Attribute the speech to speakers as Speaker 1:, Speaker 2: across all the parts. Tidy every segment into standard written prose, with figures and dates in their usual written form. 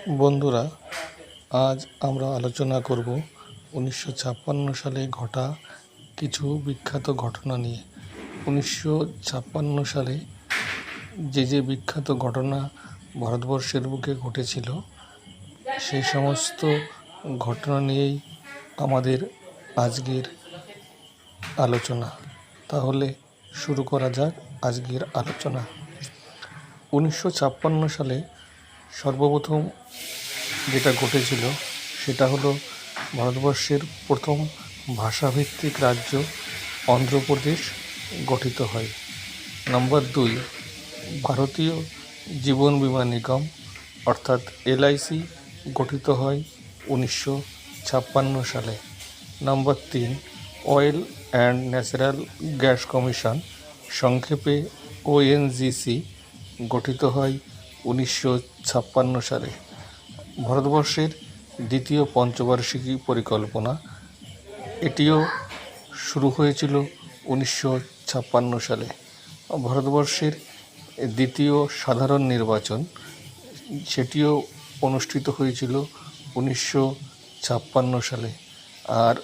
Speaker 1: বন্ধুরা, আজ আমরা আলোচনা করব 1956 সালে ঘটা কিছু বিখ্যাত ঘটনা নিয়ে। 1956 সালে যে বিখ্যাত ঘটনা ভারতবর্ষের বুকে ঘটেছিল, সেই সমস্ত ঘটনা নিয়েই আমাদের আজকের আলোচনা। তাহলে শুরু করা যাক আজকের আলোচনা। 1956 সালে সর্বপ্রথম যেটা ঘটেছিল সেটা হলো ভারতবর্ষের প্রথম ভাষাভিত্তিক রাজ্য অন্ধ্রপ্রদেশ গঠিত হয়। নাম্বার 2, ভারতীয় জীবন বীমা নিগম অর্থাৎ LIC গঠিত হয় 1956 সালে। Number 3, oil and natural gas commission সংক্ষেপে ONGC গঠিত হয় 1956 সালে। ভারতবর্ষের দ্বিতীয় পঞ্চবার্ষিকী পরিকল্পনা, এটিও শুরু হয়েছিল 1956 সালে। ভারতবর্ষের দ্বিতীয় সাধারণ নির্বাচন, সেটিও অনুষ্ঠিত হয়েছিল 1956 সালে। আর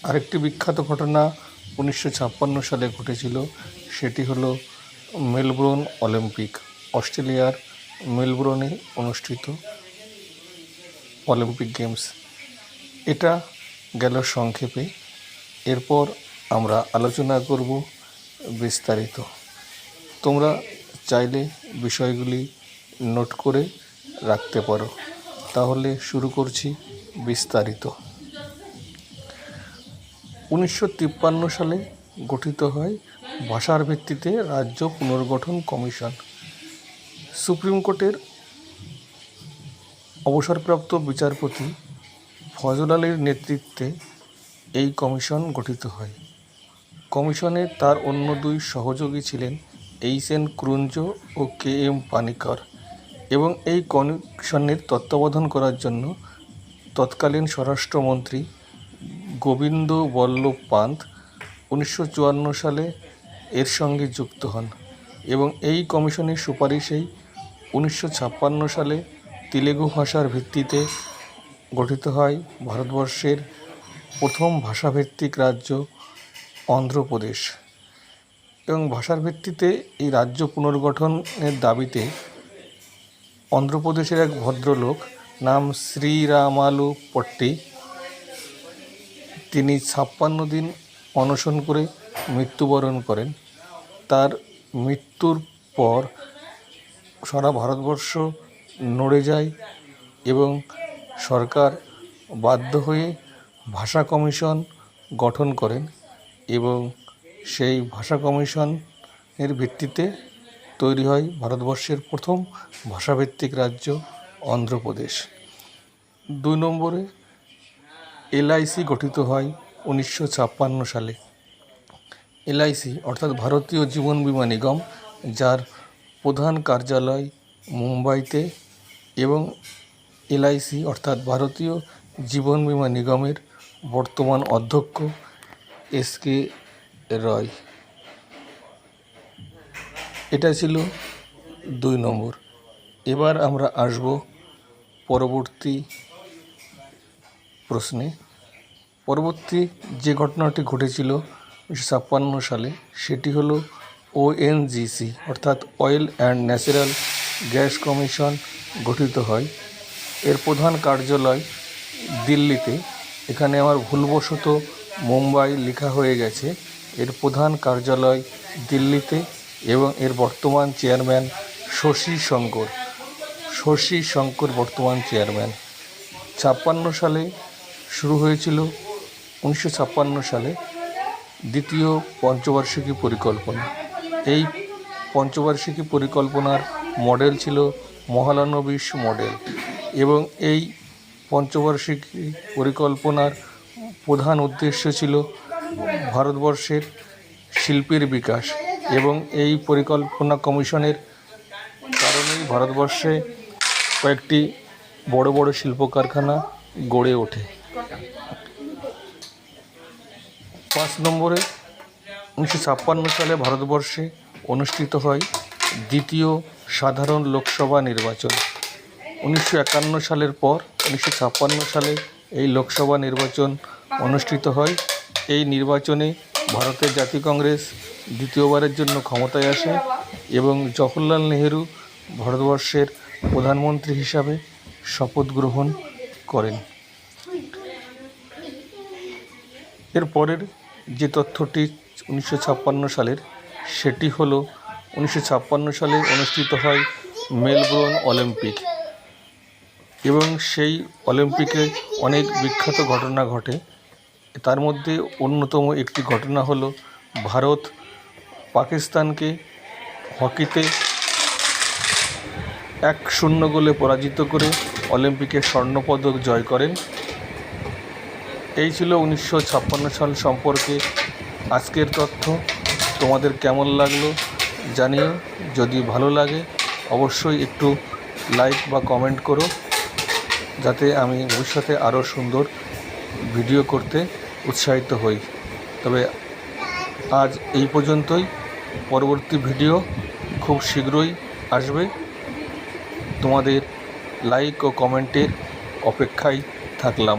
Speaker 1: আরেকটি বিখ্যাত ঘটনা 1956 সালে ঘটেছিল, সেটি হলো মেলবোর্ন অলিম্পিক, অস্ট্রেলিয়ার মেলবোর্নে অনুষ্ঠিত অলিম্পিক গেমস। এটা গেল সংক্ষেপে। এরপর আমরা আলোচনা করব বিস্তারিত। তোমরা চাইলে বিষয়গুলি নোট করে রাখতে পারো। তাহলে শুরু করছি বিস্তারিত। 1953 সালে গঠিত হয় ভাষার ভিত্তিতে রাজ্য পুনর্গঠন কমিশন। সুপ্রিম কোর্টের অবসরপ্রাপ্ত বিচারপতি ফজল আলীর নেতৃত্বে এই কমিশন গঠিত হয়। কমিশনে তার অন্য 2 সহযোগী ছিলেন HN ক্রুঞ্জো ও KM পানিকর, এবং এই কমিশনের তত্ত্বাবধান করার জন্য তৎকালীন স্বরাষ্ট্রমন্ত্রী গোবিন্দ বল্লভ পান্ত 1954 সালে এর সঙ্গে যুক্ত হন, এবং এই কমিশনের সুপারিশেই 1956 সালে তেলুগু ভাষার ভিত্তিতে গঠিত হয় ভারতবর্ষের প্রথম ভাষাভিত্তিক রাজ্য অন্ধ্রপ্রদেশ। এবং ভাষার ভিত্তিতে এই রাজ্য পুনর্গঠনের দাবিতে অন্ধ্রপ্রদেশের এক ভদ্রলোক নাম শ্রীরামালু পট্টি, তিনি 56 দিন অনশন করে মৃত্যুবরণ করেন। তার মৃত্যুর পর সারা ভারতবর্ষ নড়ে যায় এবং সরকার বাধ্য হয়ে ভাষা কমিশন গঠন করেন, এবং সেই ভাষা কমিশনের ভিত্তিতে তৈরি হয় ভারতবর্ষের প্রথম ভাষাভিত্তিক রাজ্য অন্ধ্রপ্রদেশ। 2 নম্বরে LIC গঠিত হয় 1956 সালে। LIC অর্থাৎ ভারতীয় জীবন বীমা নিগম, যার প্রধান কার্যালয় মুম্বাইতে, এবং LIC অর্থাৎ ভারতীয় জীবন বীমা নিগমের বর্তমান অধ্যক্ষ SK রয়। এটা ছিল 2 নম্বর। এবার আমরা আসব পরবর্তী প্রশ্নে। পরবর্তী যে ঘটনাটি ঘটেছিল 1956 সালে, সেটি হলো ONGC অর্থাৎ oil and natural gas commission গঠিত হয়। এর প্রধান কার্যালয় দিল্লিতে। এখানে আমার ভুলবশত মুম্বাই লেখা হয়ে গেছে। এর প্রধান কার্যালয় দিল্লিতে, এবং এর বর্তমান চেয়ারম্যান শশী শঙ্কর বর্তমান চেয়ারম্যান। 56 সালে শুরু হয়েছিল 1956 সালে দ্বিতীয় পঞ্চবার্ষিকী পরিকল্পনা। এই পঞ্চবার্ষিকী পরিকল্পনার মডেল ছিল মহালানবিশ মডেল, এবং এই পঞ্চবার্ষিকী পরিকল্পনার প্রধান উদ্দেশ্য ছিল ভারতবর্ষের শিল্পের বিকাশ, এবং এই পরিকল্পনা কমিশনের কারণেই ভারতবর্ষে কয়েকটি বড় বড় শিল্প কারখানা গড়ে ওঠে। 5 নম্বরে 1956 সালে ভারতবর্ষে অনুষ্ঠিত হয় দ্বিতীয় সাধারণ লোকসভা নির্বাচন। 1951 সালের পর 1956 সালে এই লোকসভা নির্বাচন অনুষ্ঠিত হয়। এই নির্বাচনে ভারতের জাতীয় কংগ্রেস দ্বিতীয়বারের জন্য ক্ষমতায় আসে এবং জওহরলাল নেহেরু ভারতবর্ষের প্রধানমন্ত্রী হিসাবে শপথ গ্রহণ করেন। এর পরের যে তথ্যটি 1956 সালের, সেটি হলো 1956 সালে অনুষ্ঠিত হয় মেলবোর্ন অলিম্পিক এবং সেই অলিম্পিকে অনেক বিখ্যাত ঘটনা ঘটে। তার মধ্যে অন্যতম একটি ঘটনা হলো ভারত পাকিস্তানকে হকিতে 1-0 গোলে পরাজিত করে অলিম্পিকে স্বর্ণপদক জয় করেন। এই ছিল 1956 সাল সম্পর্কে আজকের তথ্য। তোমাদের কেমন লাগলো জানিও। যদি ভালো লাগে অবশ্যই একটু লাইক বা কমেন্ট করো, যাতে আমি ভবিষ্যতে আরও সুন্দর ভিডিও করতে উৎসাহিত হই। তবে আজ এই পর্যন্তই। পরবর্তী ভিডিও খুব শীঘ্রই আসবে। তোমাদের লাইক ও কমেন্টের অপেক্ষায় থাকলাম।